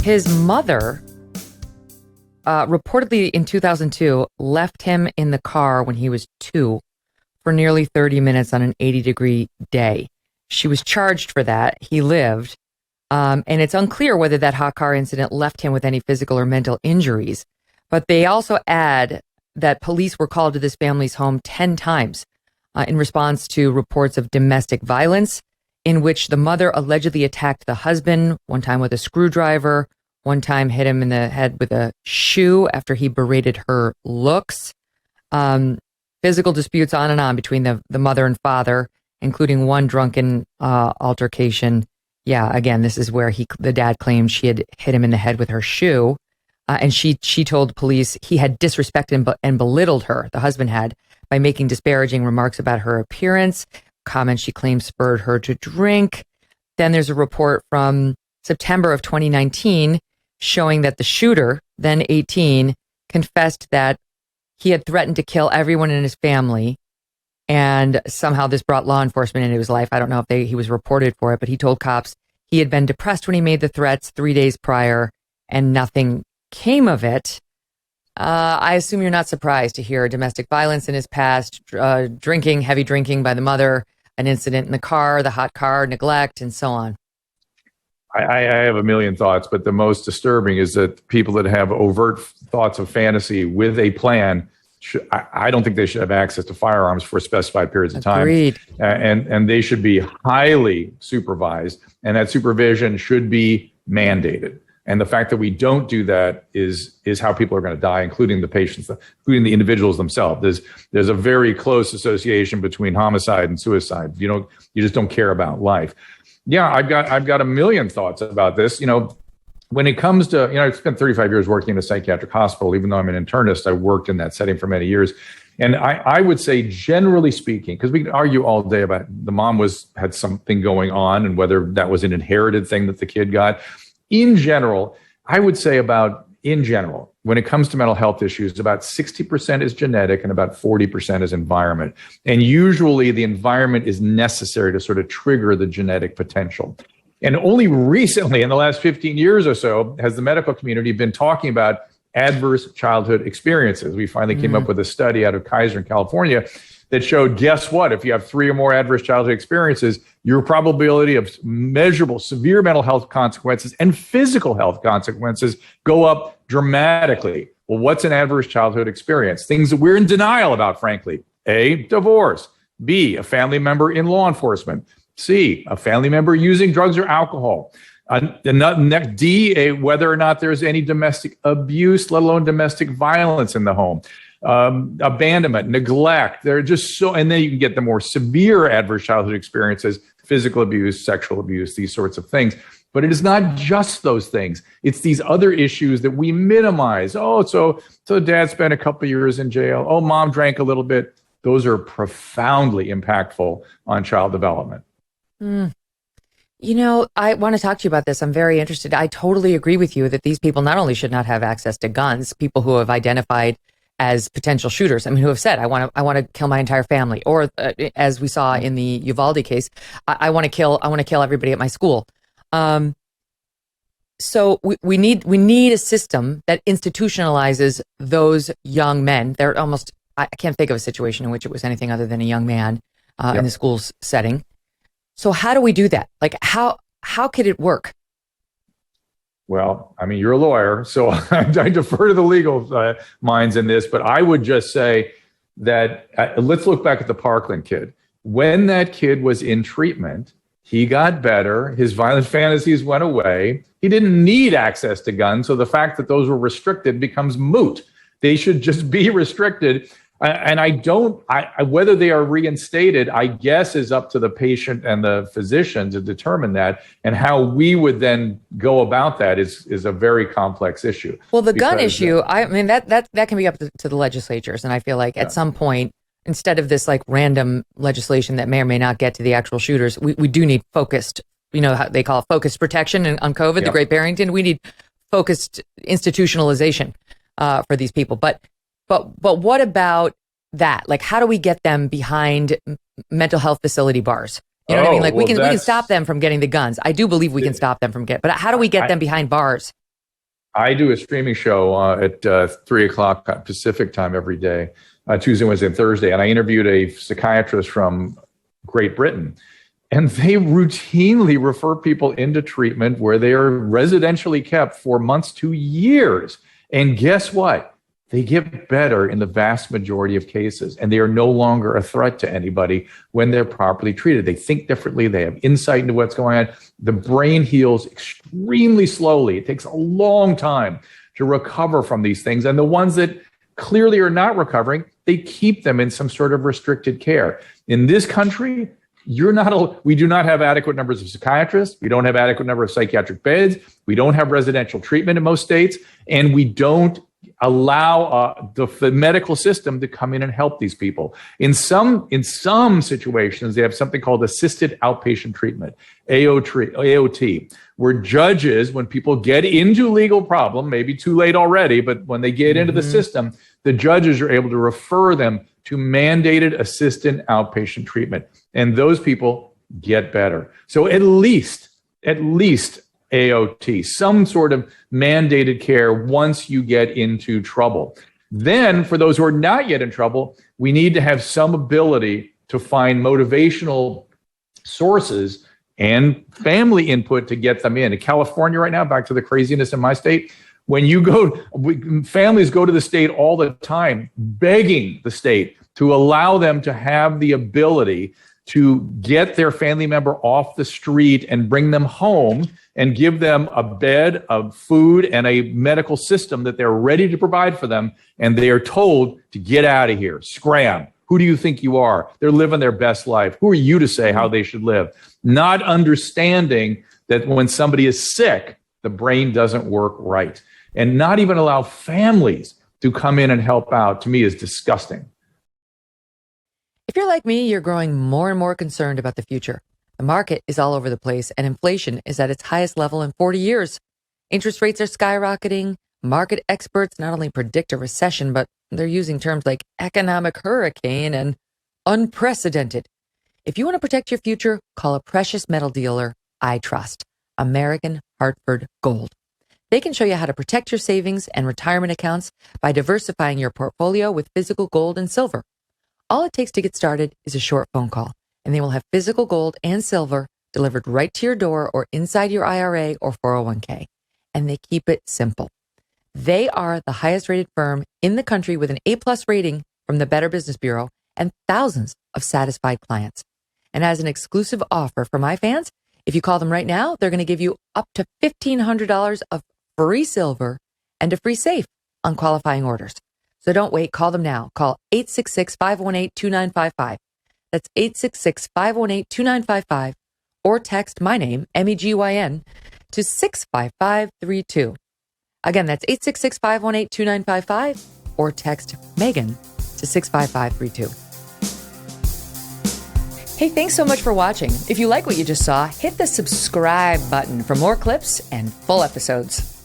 His mother reportedly in 2002 left him in the car when he was 2 for nearly 30 minutes on an 80-degree day. She was charged for that. He lived. And it's unclear whether that hot car incident left him with any physical or mental injuries. But they also add that police were called to this family's home 10 times in response to reports of domestic violence, in which the mother allegedly attacked the husband, one time with a screwdriver, one time hit him in the head with a shoe after he berated her looks. Physical disputes on and on between the mother and father, including one drunken altercation. Yeah, again, this is where the dad claimed she had hit him in the head with her shoe. And she told police he had disrespected and belittled her, the husband had, by making disparaging remarks about her appearance, comments she claims spurred her to drink. Then there's a report from September of 2019 showing that the shooter, then 18, confessed that he had threatened to kill everyone in his family. And somehow this brought law enforcement into his life. I don't know if he was reported for it, but he told cops he had been depressed when he made the threats 3 days prior and nothing came of it. I assume you're not surprised to hear domestic violence in his past, drinking, heavy drinking by the mother, an incident in the car, the hot car, neglect, and so on. I have a million thoughts, but the most disturbing is that people that have overt thoughts of fantasy with a plan, I don't think they should have access to firearms for specified periods of time. Agreed. And they should be highly supervised, and that supervision should be mandated. And the fact that we don't do that is how people are going to die, including the patients, including the individuals themselves. There's a very close association between homicide and suicide. You just don't care about life. Yeah, I've got a million thoughts about this. When it comes to, I spent 35 years working in a psychiatric hospital. Even though I'm an internist, I worked in that setting for many years. And I would say, generally speaking, because we can argue all day about the mom had something going on and whether that was an inherited thing that the kid got. In general, I would say when it comes to mental health issues, about 60% is genetic and about 40% is environment. And usually the environment is necessary to sort of trigger the genetic potential. And only recently, in the last 15 years or so, has the medical community been talking about adverse childhood experiences. We finally came up with a study out of Kaiser in California that showed, guess what? If you have 3 or more adverse childhood experiences, your probability of measurable severe mental health consequences and physical health consequences go up dramatically. Well, what's an adverse childhood experience? Things that we're in denial about, frankly. A, divorce. B, a family member in law enforcement. C, a family member using drugs or alcohol. D, whether or not there's any domestic abuse, let alone domestic violence in the home. Abandonment, neglect. They're just and then you can get the more severe adverse childhood experiences, physical abuse, sexual abuse, these sorts of things. But it is not just those things. It's these other issues that we minimize. Oh, so dad spent a couple of years in jail. Oh, mom drank a little bit. Those are profoundly impactful on child development. I want to talk to you about this. I'm very interested. I totally agree with you that these people not only should not have access to guns, people who have identified as potential shooters, who have said, I want to kill my entire family, or as we saw in the Uvalde case, I want to kill everybody at my school. So we need a system that institutionalizes those young men. They're almost, I can't think of a situation in which it was anything other than a young man in the school setting. So how do we do that? Like, how could it work? Well, you're a lawyer, so I defer to the legal minds in this, but I would just say that let's look back at the Parkland kid. When that kid was in treatment, he got better. His violent fantasies went away. He didn't need access to guns, so the fact that those were restricted becomes moot. They should just be restricted. And whether they are reinstated, I guess, is up to the patient and the physician to determine that. And how we would then go about that is a very complex issue. Well, the gun issue, that can be up to the legislatures. And I feel like at some point, instead of this like random legislation that may or may not get to the actual shooters, we do need focused, how they call it focused protection on COVID, the Great Barrington. We need focused institutionalization for these people. But what about that? Like, how do we get them behind mental health facility bars? You know what I mean? Like, we can stop them from getting the guns. I do believe we can stop them from but how do we get them behind bars? I do a streaming show at 3 o'clock Pacific time every day, Tuesday, Wednesday, and Thursday. And I interviewed a psychiatrist from Great Britain. And they routinely refer people into treatment where they are residentially kept for months to years. And guess what? They get better in the vast majority of cases, and they are no longer a threat to anybody when they're properly treated. They think differently. They have insight into what's going on. The brain heals extremely slowly. It takes a long time to recover from these things. And the ones that clearly are not recovering, they keep them in some sort of restricted care. In this country, we do not have adequate numbers of psychiatrists. We don't have adequate number of psychiatric beds. We don't have residential treatment in most states, and we don't allow the medical system to come in and help these people. In some situations, they have something called assisted outpatient treatment, AOT, where judges, when people get into legal problem, maybe too late already, but when they get into the system, the judges are able to refer them to mandated assisted outpatient treatment. And those people get better. So at least AOT, some sort of mandated care once you get into trouble. Then for those who are not yet in trouble, we need to have some ability to find motivational sources and family input to get them in. In California right now, back to the craziness in my state, when you families go to the state all the time, begging the state to allow them to have the ability to get their family member off the street and bring them home and give them a bed, of food, and a medical system that they're ready to provide for them. And they are told to get out of here, scram. Who do you think you are? They're living their best life. Who are you to say how they should live? Not understanding that when somebody is sick, the brain doesn't work right. And not even allow families to come in and help out, to me, is disgusting. If you're like me, you're growing more and more concerned about the future. The market is all over the place, and inflation is at its highest level in 40 years. Interest rates are skyrocketing. Market experts not only predict a recession, but they're using terms like economic hurricane and unprecedented. If you want to protect your future, call a precious metal dealer I trust, American Hartford Gold. They can show you how to protect your savings and retirement accounts by diversifying your portfolio with physical gold and silver. All it takes to get started is a short phone call, and they will have physical gold and silver delivered right to your door or inside your IRA or 401k. And they keep it simple. They are the highest rated firm in the country with an A+ rating from the Better Business Bureau and thousands of satisfied clients. And as an exclusive offer for my fans, if you call them right now, they're going to give you up to $1,500 of free silver and a free safe on qualifying orders. So don't wait. Call them now. Call 866-518-2955. That's 866-518-2955. Or text my name, Megyn, to 65532. Again, that's 866-518-2955. Or text Megyn to 65532. Hey, thanks so much for watching. If you like what you just saw, hit the subscribe button for more clips and full episodes.